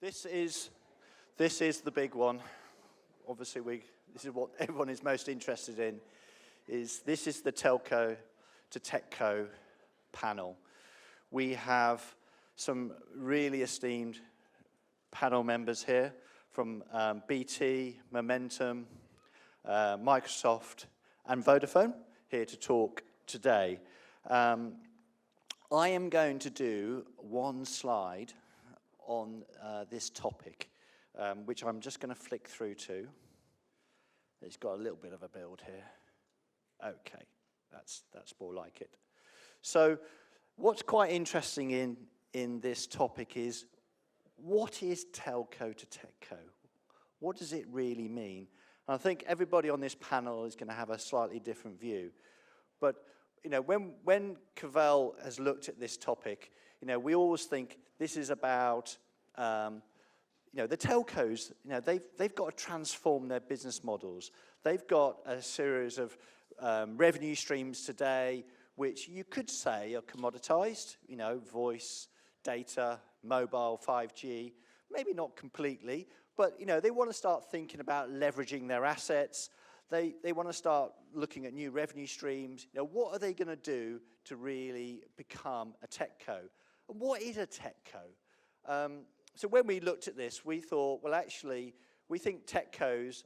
This is the big one. Obviously, this is what everyone is most interested in. This is the Telco to Techco panel. We have some really esteemed panel members here from BT, Momentum, Microsoft, and Vodafone here to talk today. I am going to do one slide on this topic, which I'm just going to flick through to. It's got a little bit of a build here. Okay, that's more like it. So what's quite interesting in this topic is, what is telco to techco? What does it really mean? And I think everybody on this panel is going to have a slightly different view. But you know, when Cavell has looked at this topic, you know, we always think this is about, you know, the telcos. You know, they've got to transform their business models. They've got a series of revenue streams today, which you could say are commoditized. You know, voice, data, mobile, 5G. Maybe not completely, but you know, they want to start thinking about leveraging their assets. They want to start looking at new revenue streams. You know, what are they going to do to really become a techco? And what is a techco? So when we looked at this, we thought, well, actually, we think techcos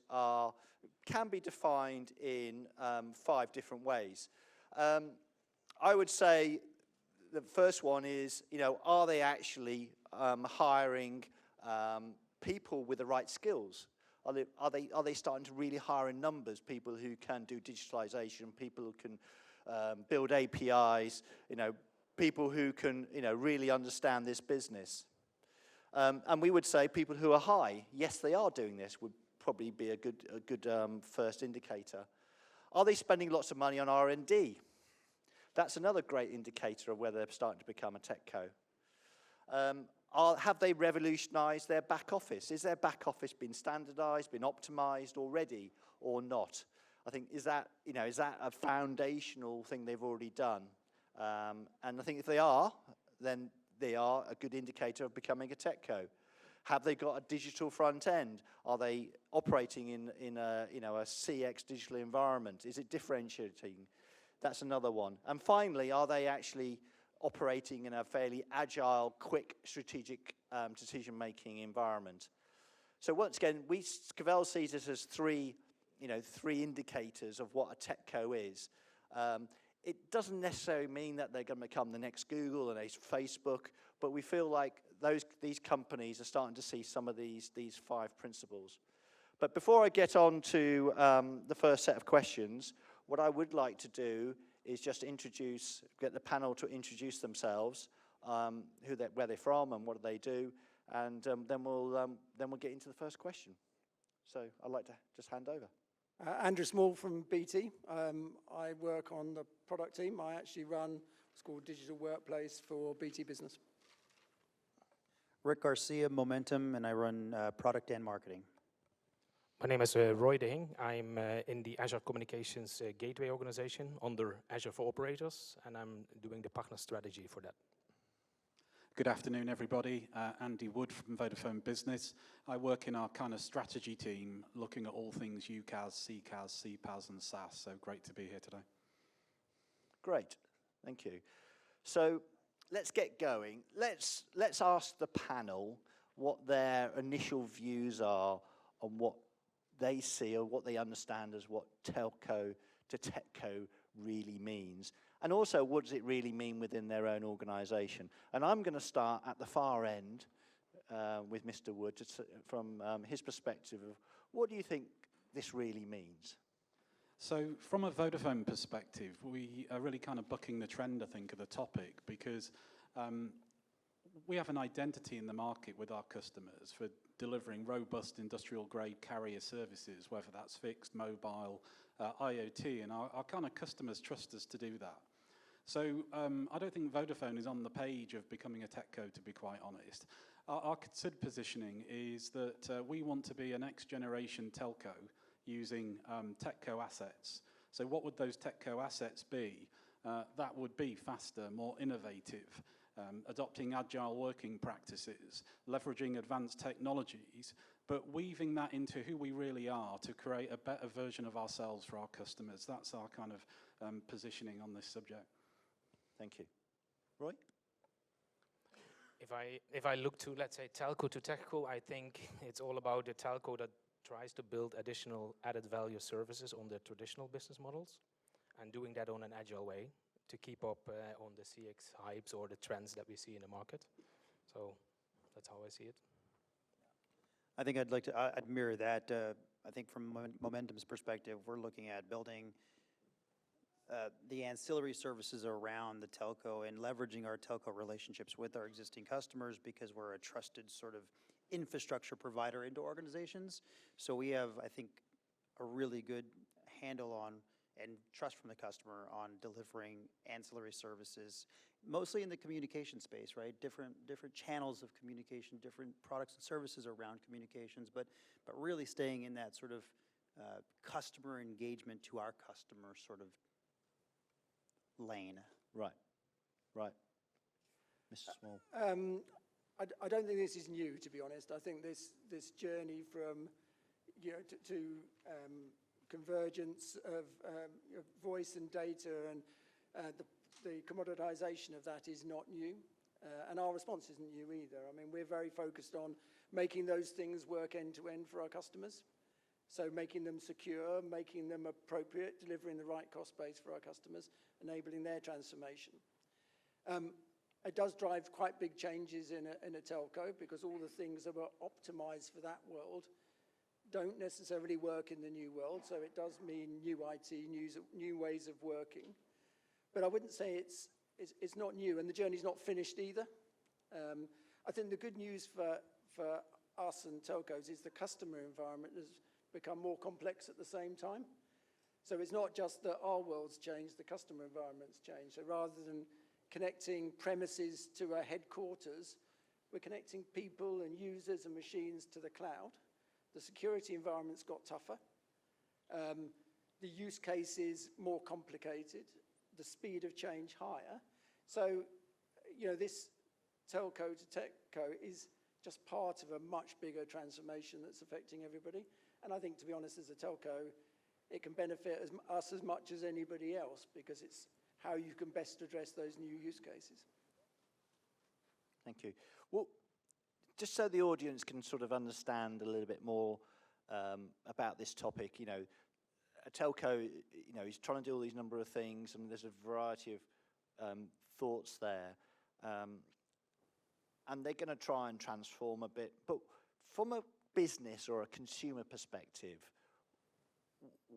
can be defined in 5 different ways. I would say the first one is, you know, are they actually hiring people with the right skills? Are they starting to really hire in numbers, people who can do digitalization, people who can build APIs, you know, people who can, you know, really understand this business? And we would say people who are high, yes, they are doing this, would probably be a good first indicator. Are they spending lots of money on R&D? That's another great indicator of whether they're starting to become a techco. Have they revolutionized their back office? Is their back office been standardized, been optimized already, or not? I think, is that a foundational thing they've already done? And I think if they are, then they are a good indicator of becoming a techco. Have they got a digital front end? Are they operating in a CX digital environment? Is it differentiating? That's another one. And finally, are they actually operating in a fairly agile, quick, strategic decision-making environment? So once again, Cavell sees it as three indicators of what a techco is. It doesn't necessarily mean that they're going to become the next Google and next Facebook, but we feel like these companies are starting to see some of these 5 principles. But before I get on to the first set of questions, what I would like to do is just get the panel to introduce themselves, where they're from and what do they do, and then we'll get into the first question. So I'd like to just hand over. Andrew Small from BT. I work on the product team. I actually run what's called Digital Workplace for BT Business. Rick Garcia, Momentum, and I run product and marketing. My name is Roy Dehing. I'm in the Azure Communications Gateway organization under Azure for Operators, and I'm doing the partner strategy for that. Good afternoon, everybody. Andy Wood from Vodafone Business. I work in our kind of strategy team, looking at all things UCaaS, CCaaS, CPaaS, and SaaS. So great to be here today. Great, thank you. So let's get going. Let's ask the panel what their initial views are on what they see or what they understand as what telco to techco really means. And also, what does it really mean within their own organization? And I'm going to start at the far end with Mr. Wood from his perspective of what do you think this really means? So from a Vodafone perspective, we are really kind of bucking the trend, I think, of the topic, because we have an identity in the market with our customers for delivering robust industrial-grade carrier services, whether that's fixed, mobile, IoT, and our kind of customers trust us to do that. So I don't think Vodafone is on the page of becoming a techco, to be quite honest. Our considered positioning is that we want to be a next-generation telco using techco assets. So what would those techco assets be? That would be faster, more innovative, adopting agile working practices, leveraging advanced technologies, but weaving that into who we really are to create a better version of ourselves for our customers. That's our kind of positioning on this subject. Thank you. Roy? If I look to, let's say, telco to Techco, I think it's all about the telco that tries to build additional added value services on their traditional business models and doing that on an agile way to keep up on the CX hypes or the trends that we see in the market. So that's how I see it. I think I'd mirror that. I think from Momentum's perspective, we're looking at building the ancillary services around the telco and leveraging our telco relationships with our existing customers because we're a trusted sort of infrastructure provider into organizations. So we have, I think, a really good handle on and trust from the customer on delivering ancillary services, mostly in the communication space, right? Different channels of communication, different products and services around communications, but really staying in that sort of customer engagement to our customer sort of lane. Right. Mr. Small. I don't think this is new, to be honest. I think this journey from, to convergence of voice and data and the commoditization of that is not new. And our response isn't new either. I mean, we're very focused on making those things work end to end for our customers. So making them secure, making them appropriate, delivering the right cost base for our customers, enabling their transformation. It does drive quite big changes in a telco because all the things that were optimized for that world don't necessarily work in the new world. So it does mean new IT, new ways of working. But I wouldn't say it's not new, and the journey's not finished either. I think the good news for us and telcos is the customer environment has become more complex at the same time. So it's not just that our world's changed, the customer environment's changed. So rather than connecting premises to a headquarters, we're connecting people and users and machines to the cloud. The security environment's got tougher. The use case is more complicated. The speed of change higher. So, this telco to techco is just part of a much bigger transformation that's affecting everybody. And I think, to be honest, as a telco, it can benefit us as much as anybody else because it's how you can best address those new use cases. Thank you. Well, just so the audience can sort of understand a little bit more about this topic, a telco, is trying to do all these number of things, and there's a variety of thoughts there. And they're going to try and transform a bit. But from a business or a consumer perspective,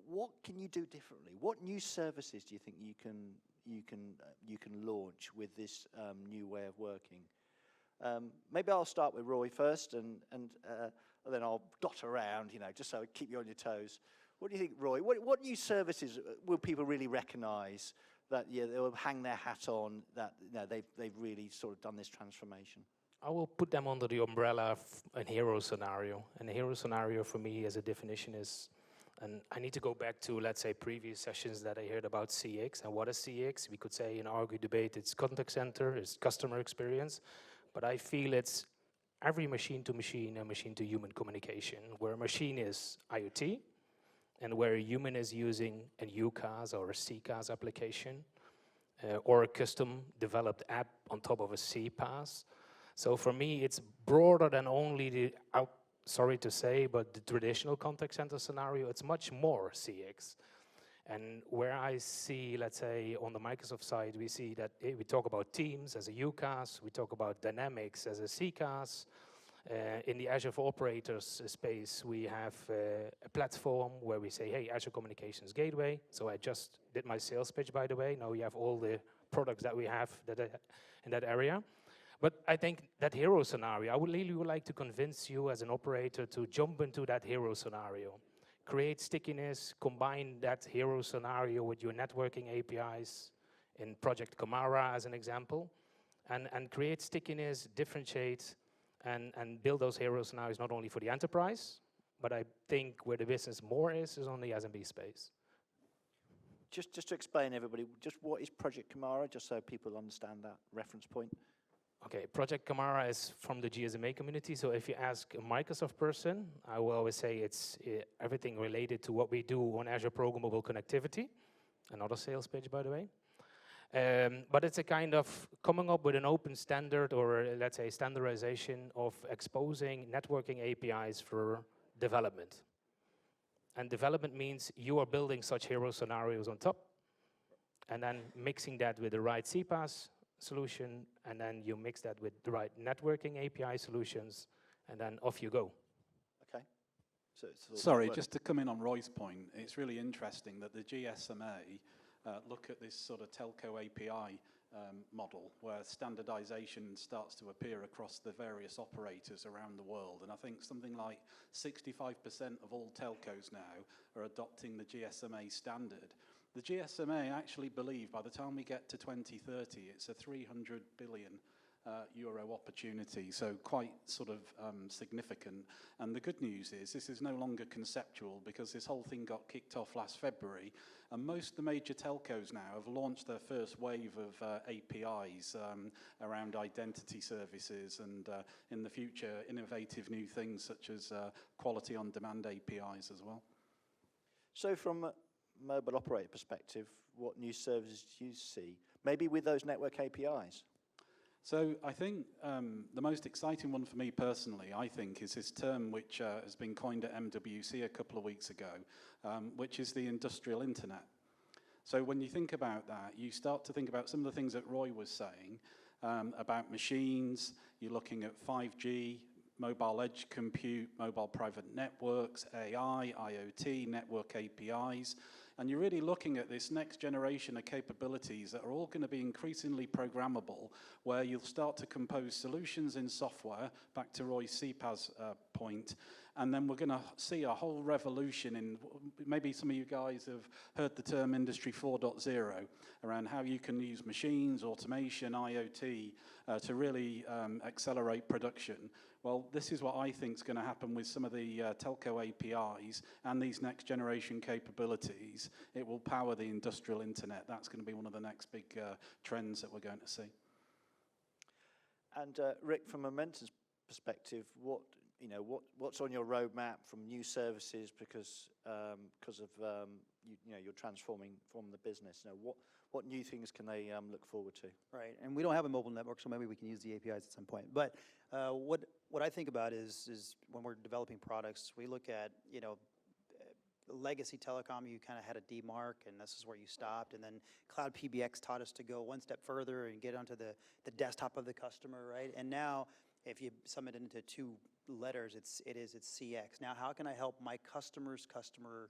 what can you do differently? What new services do you think you can launch with this new way of working? Maybe I'll start with Roy first, and then I'll dot around, just so I keep you on your toes. What do you think, Roy? What new services will people really recognise that they'll hang their hat on, that they've really sort of done this transformation? I will put them under the umbrella of a hero scenario. And a hero scenario for me as a definition is, and I need to go back to, let's say, previous sessions that I heard about CX. And what is CX? We could say in argue debate, it's contact center, it's customer experience. But I feel it's every machine to machine and machine to human communication, where a machine is IoT and where a human is using a UCaaS or a CCaaS application or a custom developed app on top of a CPaaS. So for me, it's broader than only the, sorry to say, but the traditional contact center scenario. It's much more CX. And where I see, let's say, on the Microsoft side, we see that we talk about Teams as a UCaaS, we talk about Dynamics as a CCaaS. In the Azure for Operators space, we have a platform where we say, hey, Azure Communications Gateway. So I just did my sales pitch, by the way. Now we have all the products that we have in that area. But I think that hero scenario, I would really like to convince you as an operator to jump into that hero scenario. Create stickiness, combine that hero scenario with your networking APIs in Project Kamara as an example, and create stickiness, differentiate, and build those hero scenarios not only for the enterprise, but I think where the business more is on the SMB space. Just to explain, everybody, just what is Project Kamara, just so people understand that reference point? Okay, Project Camara is from the GSMA community, so if you ask a Microsoft person, I will always say it's everything related to what we do on Azure Programmable Connectivity. Another sales pitch, by the way. But it's a kind of coming up with an open standard, or let's say standardization of exposing networking APIs for development. And development means you are building such hero scenarios on top, and then mixing that with the right CPaaS solution, and then you mix that with the right networking API solutions, and then off you go. Okay. So it's Sorry, just to come in on Roy's point, it's really interesting that the GSMA look at this sort of telco API model where standardization starts to appear across the various operators around the world. And I think something like 65% of all telcos now are adopting the GSMA standard. The GSMA actually believe by the time we get to 2030, it's a 300 billion euro opportunity, so quite sort of significant. And the good news is this is no longer conceptual, because this whole thing got kicked off last February, and most of the major telcos now have launched their first wave of APIs around identity services, and in the future innovative new things such as quality on demand APIs as well. So from a mobile operator perspective, what new services do you see, maybe with those network APIs? So I think the most exciting one for me personally, I think, is this term which has been coined at MWC a couple of weeks ago, which is the industrial internet. So when you think about that, you start to think about some of the things that Roy was saying about machines. You're looking at 5G, mobile edge compute, mobile private networks, AI, IoT, network APIs. And you're really looking at this next generation of capabilities that are all going to be increasingly programmable, where you'll start to compose solutions in software, back to Roy's CPaaS point, and then we're going to see a whole revolution in, maybe some of you guys have heard the term Industry 4.0, around how you can use machines, automation, IoT, to really accelerate production. Well, this is what I think is going to happen with some of the telco APIs and these next generation capabilities. It will power the industrial internet. That's going to be one of the next big trends that we're going to see. And Rick, from Momentum's perspective, what's on your roadmap from new services, because of you're transforming from the business? What new things can they look forward to? Right, and we don't have a mobile network, so maybe we can use the APIs at some point. But what I think about is when we're developing products, we look at, legacy telecom, you kind of had a demarc, and this is where you stopped, and then cloud PBX taught us to go one step further and get onto the desktop of the customer, right? And now, if you sum it into two letters, it's CX. Now, how can I help my customer's customer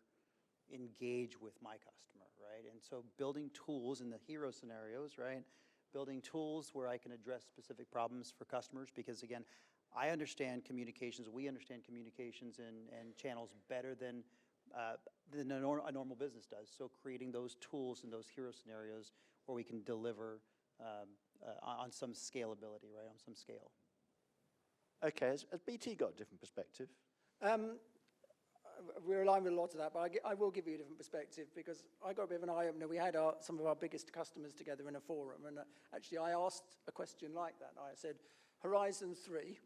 engage with my customer, right? And so building tools in the hero scenarios, right? Building tools where I can address specific problems for customers, because again, I understand communications, we understand communications and channels better than a normal business does. So creating those tools and those hero scenarios where we can deliver on some scalability, right? On some scale. Okay, has BT got a different perspective? We're aligned with a lot of that, but I will give you a different perspective, because I got a bit of an eye-opener. We had some of our biggest customers together in a forum, and actually I asked a question like that. I said, Horizon 3,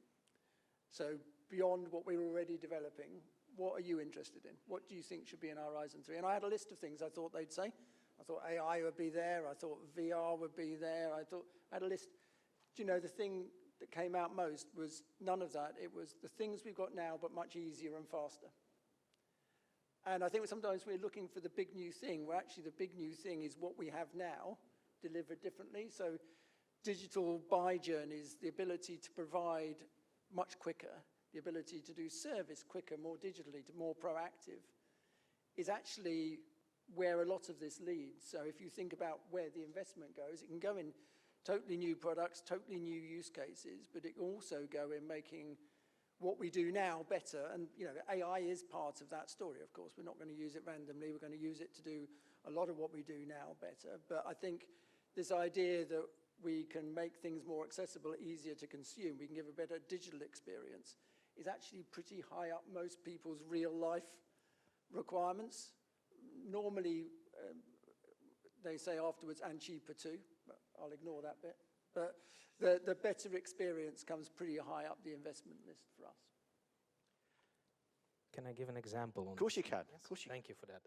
so beyond what we were already developing, what are you interested in? What do you think should be in our Horizon 3? And I had a list of things I thought they'd say. I thought AI would be there. I thought VR would be there. I had a list. Do you know, the thing that came out most was none of that. It was the things we've got now, but much easier and faster. And I think sometimes we're looking for the big new thing, where actually the big new thing is what we have now, delivered differently. So digital buy journeys, the ability to provide much quicker, the ability to do service quicker, more digitally, more proactive, is actually where a lot of this leads. So if you think about where the investment goes, it can go in totally new products, totally new use cases, but it can also go in making what we do now better. And AI is part of that story, of course. We're not going to use it randomly. We're going to use it to do a lot of what we do now better. But I think this idea that we can make things more accessible, easier to consume, we can give a better digital experience, is actually pretty high up most people's real life requirements. Normally, they say afterwards, and cheaper too, but I'll ignore that bit. But the better experience comes pretty high up the investment list for us. Can I give an example? Of course you can. Yes, Of course you thank you for that.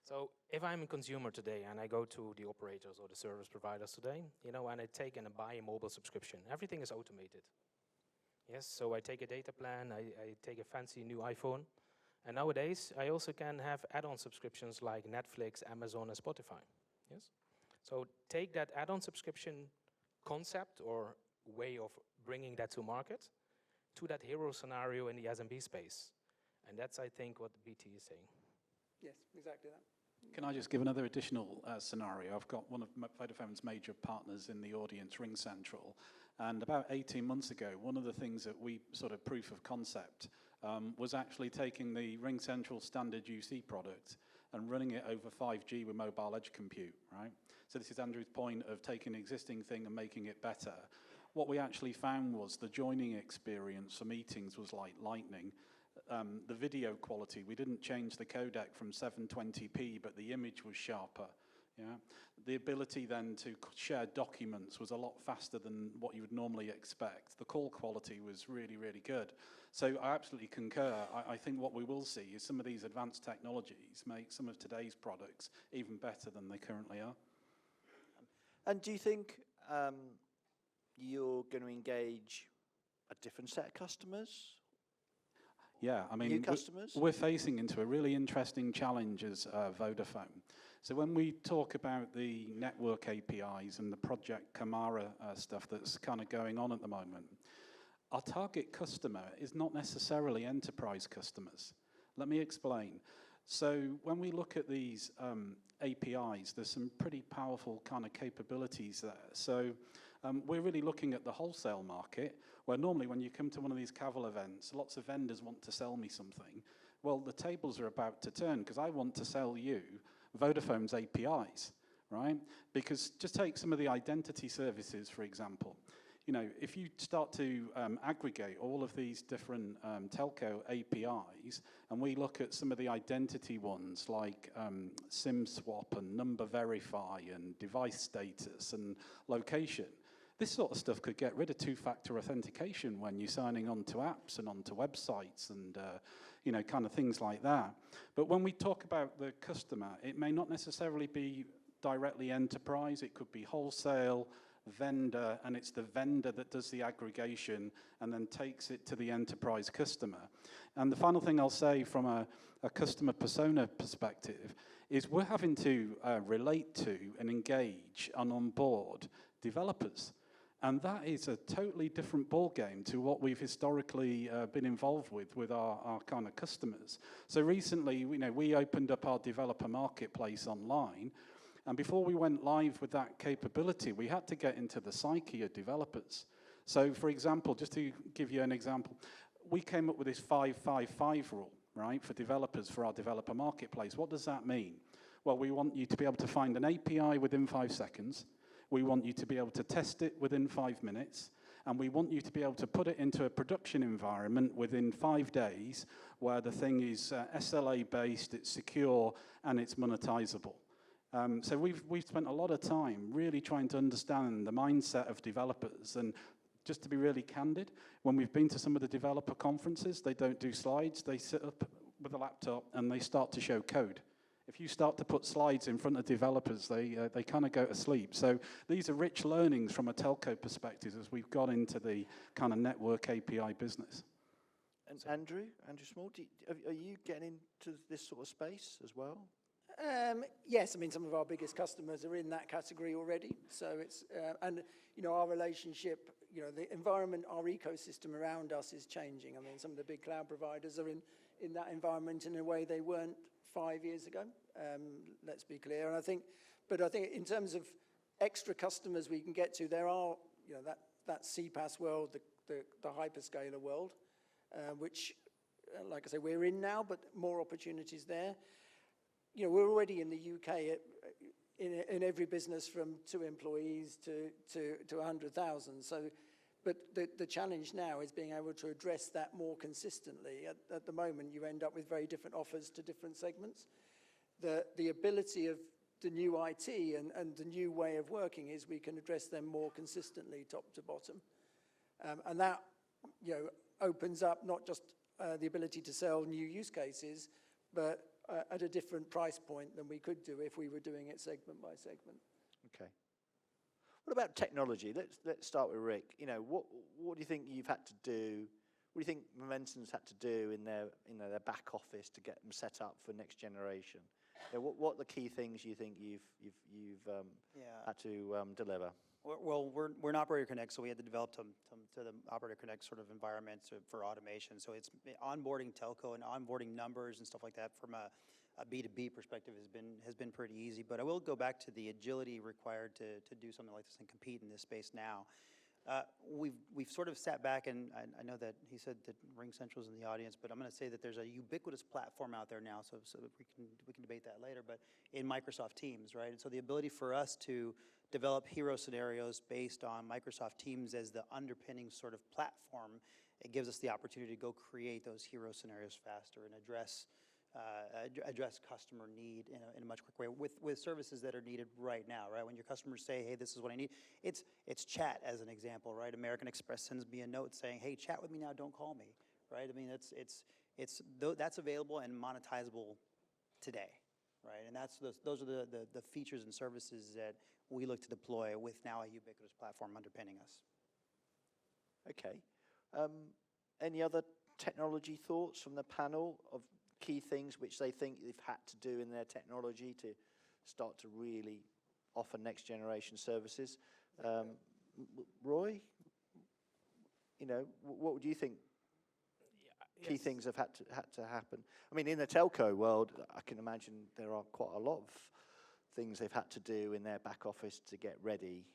So if I'm a consumer today and I go to the operators or the service providers today, and I take and I buy a mobile subscription, everything is automated. Yes, so I take a data plan, I take a fancy new iPhone, and nowadays I also can have add-on subscriptions like Netflix, Amazon, and Spotify. Yes, so take that add-on subscription concept or way of bringing that to market to that hero scenario in the SMB space, and that's, I think, what BT is saying. Yes, exactly that. Can I just give another additional scenario? I've got one of Vodafone's major partners in the audience, Ring Central, and about 18 months ago, one of the things that we sort of proof of concept was actually taking the Ring Central standard UC product and running it over 5G with mobile edge compute, right? So this is Andrew's point of taking an existing thing and making it better. What we actually found was the joining experience for meetings was like lightning. The video quality, we didn't change the codec from 720p, but the image was sharper. Yeah, the ability then to share documents was a lot faster than what you would normally expect. The call quality was really, really good. So I absolutely concur. I think what we will see is some of these advanced technologies make some of today's products even better than they currently are. And do you think you're going to engage a different set of customers? Yeah, I mean, New customers? we're facing into a really interesting challenge as Vodafone. So when we talk about the network APIs and the Project Kamara stuff that's kind of going on at the moment, our target customer is not necessarily enterprise customers. Let me explain. So when we look at these APIs, there's some pretty powerful kind of capabilities there. So we're really looking at the wholesale market, where normally when you come to one of these Cavell events, lots of vendors want to sell me something. Well, the tables are about to turn because I want to sell you Vodafone's APIs, right? Because just take some of the identity services, for example. You know, if you start to aggregate all of these different telco APIs, and we look at some of the identity ones like SIM swap and number verify and device status and location, this sort of stuff could get rid of two-factor authentication when you're signing onto apps and onto websites and you know, kind of things like that. But when we talk about the customer, it may not necessarily be directly enterprise. It could be wholesale, vendor, and it's the vendor that does the aggregation and then takes it to the enterprise customer. And the final thing I'll say from a customer persona perspective is we're having to relate to and engage and onboard developers. And that is a totally different ballgame to what we've historically been involved with our kind of customers. So recently, you know, we opened up our developer marketplace online. And before we went live with that capability, we had to get into the psyche of developers. So for example, just to give you an example, we came up with this 5-5-5 rule, right, for developers for our developer marketplace. What does that mean? Well, we want you to be able to find an API within 5 seconds. We want you to be able to test it within 5 minutes. And we want you to be able to put it into a production environment within 5 days where the thing is SLA-based, it's secure, and it's monetizable. So we've spent a lot of time really trying to understand the mindset of developers. And just to be really candid, when we've been to some of the developer conferences, they don't do slides. They sit up with a laptop and they start to show code. If you start to put slides in front of developers, they kind of go to sleep. So these are rich learnings from a telco perspective as we've got into the kind of network API business. And Andrew Small, are you getting into this sort of space as well? Yes, I mean, some of our biggest customers are in that category already. So it's, and, you know, our relationship, you know, the environment, our ecosystem around us is changing. I mean, some of the big cloud providers are in that environment in a way they weren't 5 years ago. Let's be clear. And I think in terms of extra customers we can get to, there are, you know, that CPaaS world, the hyperscaler world, which, like I say, we're in now, but more opportunities there. You know, we're already in the UK in every business from 2 employees to 100,000. So, but the challenge now is being able to address that more consistently. At the moment, you end up with very different offers to different segments. The ability of the new IT and the new way of working is we can address them more consistently top to bottom. And that, opens up not just the ability to sell new use cases, but at a different price point than we could do if we were doing it segment by segment. Okay. What about technology? Let's start with Rick. What do you think you've had to do? What do you think Momentum's had to do in their back office to get them set up for next generation? What are the key things you think you've had to deliver? Well, we're an Operator Connect, so we had to develop to the Operator Connect sort of environment for automation. So it's onboarding telco and onboarding numbers and stuff like that from a B2B perspective has been pretty easy. But I will go back to the agility required to do something like this and compete in this space now. We've sort of sat back, and I know that he said that Ring Central's in the audience, but I'm going to say that there's a ubiquitous platform out there now, so we can debate that later, but in Microsoft Teams, right? And so the ability for us to develop hero scenarios based on Microsoft Teams as the underpinning sort of platform, it gives us the opportunity to go create those hero scenarios faster and address customer need in a much quicker way with services that are needed right now, right? When your customers say, hey, this is what I need, it's chat as an example, right? American Express sends me a note saying, hey, chat with me now, don't call me, right? I mean, that's available and monetizable today, right? And those are the features and services that we look to deploy with now a ubiquitous platform underpinning us. Okay. Any other technology thoughts from the panel of key things which they think they've had to do in their technology to start to really offer next generation services? Roy, what would you think key things have had to happen? I mean, in the telco world, I can imagine there are quite a lot of things they've had to do in their back office to get ready.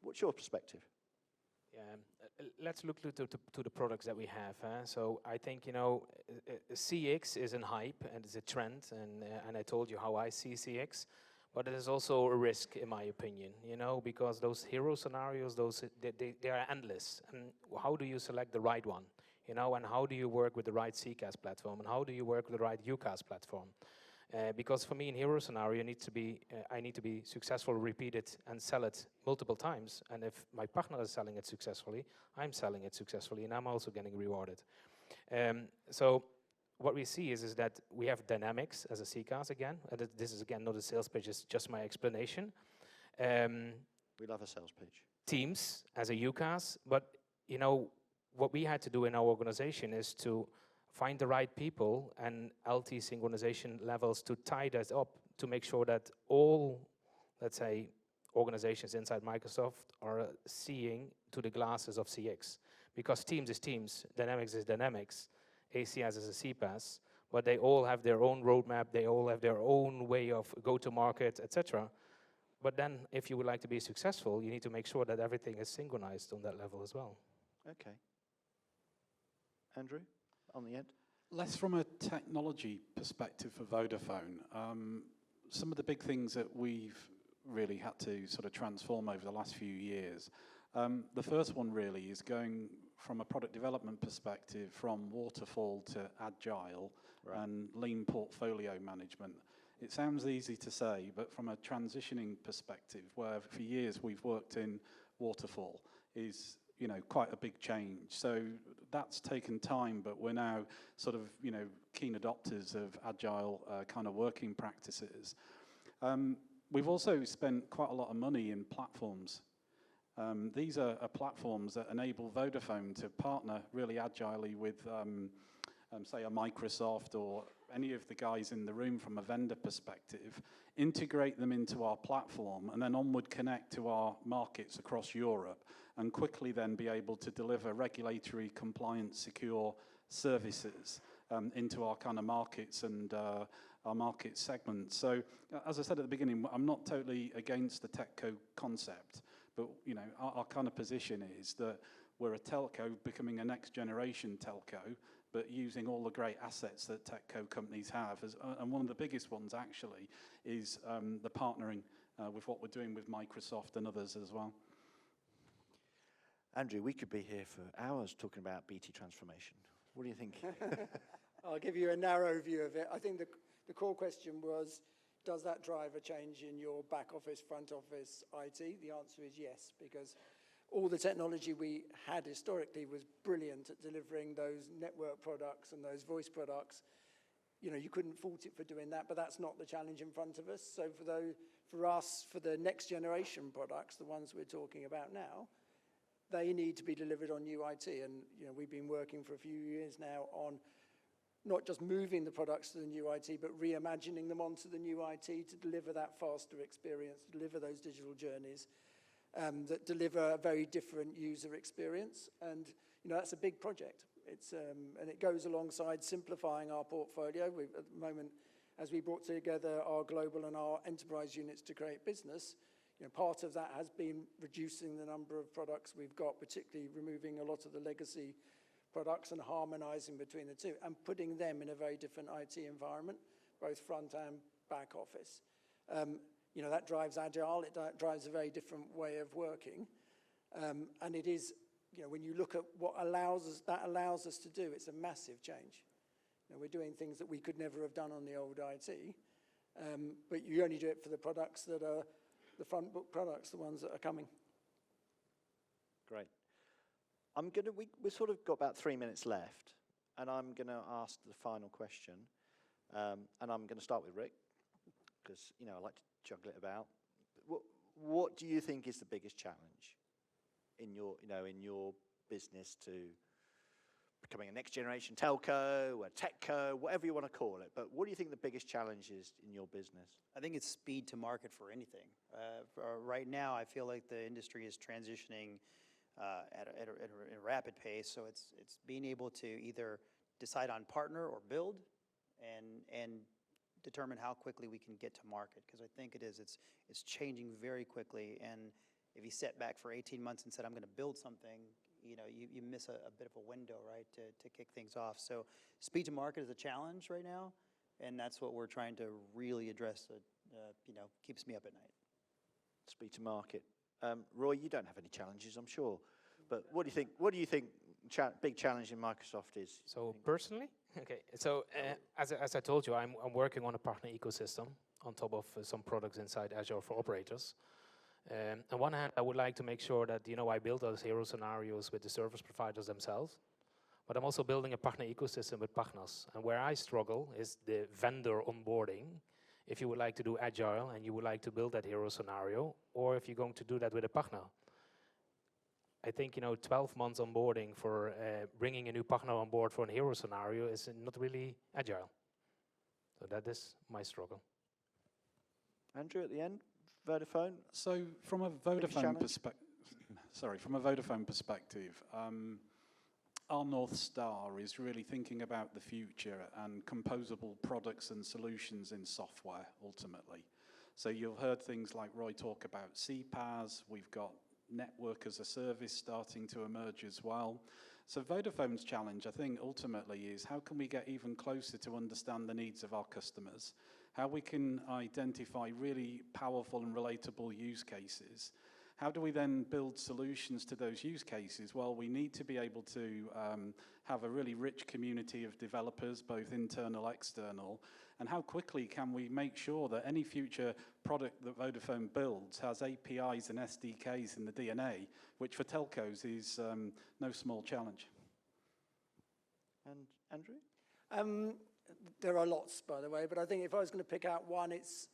What's your perspective? Yeah, let's look to the products that we have. So I think, CX is a hype and it's a trend, and I told you how I see CX, but it is also a risk, in my opinion, because those hero scenarios, they are endless. And how do you select the right one? And how do you work with the right CCaaS platform? And how do you work with the right UCaaS platform? Because for me, in hero scenario, I need to be successful, repeat it, and sell it multiple times. And if my partner is selling it successfully, I'm selling it successfully, and I'm also getting rewarded. So what we see is that we have dynamics as a CCaaS again. And this is, again, not a sales pitch, it's just my explanation. We love a sales pitch. Teams as a UCaaS. But, what we had to do in our organization is to find the right people and LT synchronization levels to tie that up to make sure that all, let's say, organizations inside Microsoft are seeing to the glasses of CX. Because Teams is Teams, Dynamics is Dynamics, ACS is a CPaaS, but they all have their own roadmap, they all have their own way of go-to-market, etc. But then, if you would like to be successful, you need to make sure that everything is synchronized on that level as well. Okay. Andrew, on the end? Less from a technology perspective for Vodafone. Some of the big things that we've really had to sort of transform over the last few years. The first one really is going from a product development perspective from waterfall to agile and lean portfolio management. It sounds easy to say, but from a transitioning perspective, where for years we've worked in waterfall, is quite a big change. So that's taken time, but we're now sort of keen adopters of agile kind of working practices. We've also spent quite a lot of money in platforms. These are platforms that enable Vodafone to partner really agilely with, say, a Microsoft or any of the guys in the room from a vendor perspective, integrate them into our platform, and then onward connect to our markets across Europe, and quickly then be able to deliver regulatory compliant, secure services into our kind of markets and our market segments. So, as I said at the beginning, I'm not totally against the Techco concept, but our kind of position is that we're a telco becoming a next generation telco, but using all the great assets that Techco companies have. And one of the biggest ones actually is the partnering with what we're doing with Microsoft and others as well. Andrew, we could be here for hours talking about BT transformation. What do you think? I'll give you a narrow view of it. I think the core question was, does that drive a change in your back office, front office, IT? The answer is yes, because all the technology we had historically was brilliant at delivering those network products and those voice products. You know, you couldn't fault it for doing that, but that's not the challenge in front of us. So for us, for the next generation products, the ones we're talking about now, they need to be delivered on new IT. And, you know, we've been working for a few years now on not just moving the products to the new IT, but reimagining them onto the new IT to deliver that faster experience, to deliver those digital journeys that deliver a very different user experience. And, you know, that's a big project. It's, and it goes alongside simplifying our portfolio. At the moment, as we brought together our global and our enterprise units to create business, you know, part of that has been reducing the number of products we've got, particularly removing a lot of the legacy products and harmonizing between the two and putting them in a very different IT environment, both front and back office. You know, that drives agile, it drives a very different way of working. And it is, you know, when you look at what that allows us to do, it's a massive change. You know, we're doing things that we could never have done on the old IT, but you only do it for the products that are the front book products, the ones that are coming. Great. We've sort of got about 3 minutes left, and I'm going to ask the final question, and I'm going to start with Rick, because, you know, I like to juggle it about. What do you think is the biggest challenge in your business to becoming a next generation telco, a Techco, whatever you want to call it? But what do you think the biggest challenge is in your business? I think it's speed to market for anything. Right now, I feel like the industry is transitioning at a rapid pace. So it's being able to either decide on partner or build, and determine how quickly we can get to market. Because I think it's changing very quickly. And if you set back for 18 months and said, I'm going to build something, you know, you miss a bit of a window, right, to kick things off. So speed to market is a challenge right now, and that's what we're trying to really address. You know, keeps me up at night. Speed to market. Roy, you don't have any challenges, I'm sure. But what do you think? What do you think big challenge in Microsoft is? So personally, okay. So as I told you, I'm working on a partner ecosystem on top of some products inside Azure for operators. On one hand, I would like to make sure that, you know, I build those hero scenarios with the service providers themselves, but I'm also building a partner ecosystem with partners. And where I struggle is the vendor onboarding. If you would like to do agile and you would like to build that hero scenario, or if you're going to do that with a partner. I think, you know, 12 months onboarding for bringing a new partner on board for a hero scenario is not really agile. So that is my struggle. Andrew, at the end, Vodafone. So from a Vodafone perspective, our North Star is really thinking about the future and composable products and solutions in software, ultimately. So you've heard things like Roy talk about CPaaS, we've got network as a service starting to emerge as well. So Vodafone's challenge, I think, ultimately is how can we get even closer to understand the needs of our customers, how we can identify really powerful and relatable use cases. How do we then build solutions to those use cases? Well, we need to be able to have a really rich community of developers, both internal, external, and how quickly can we make sure that any future product that Vodafone builds has APIs and SDKs in the DNA, which for telcos is no small challenge. And Andrew? There are lots, by the way, but I think if I was going to pick out one, it's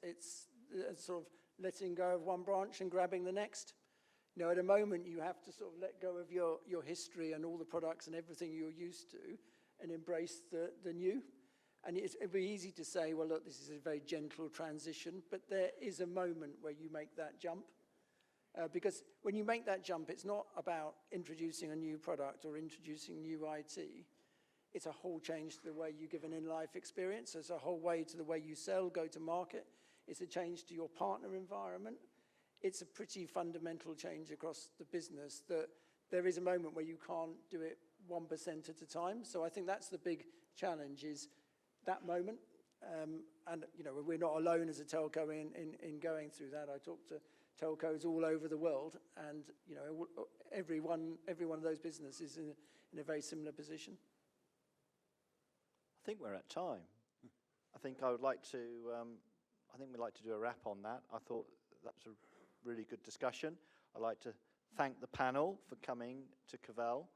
sort of letting go of one branch and grabbing the next. You know, at a moment you have to sort of let go of your history and all the products and everything you're used to and embrace the new. And it'd be easy to say, well, look, this is a very gentle transition, but there is a moment where you make that jump. Because when you make that jump, it's not about introducing a new product or introducing new IT. It's a whole change to the way you give an in-life experience. It's a whole way to the way you sell, go to market. It's a change to your partner environment. It's a pretty fundamental change across the business that there is a moment where you can't do it 1% at a time. So I think that's the big challenge, is that moment. And, you know, we're not alone as a telco in going through that. I talk to telcos all over the world, and, you know, every one of those businesses is in a very similar position. I think we're at time. I think I would like to I think we'd like to do a wrap on that. I thought that was a really good discussion. I'd like to thank the panel for coming to Cavell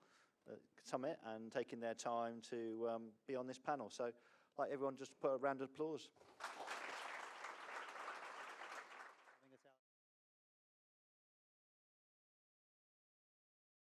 Summit and taking their time to be on this panel. So I'd like everyone just to put a round of applause.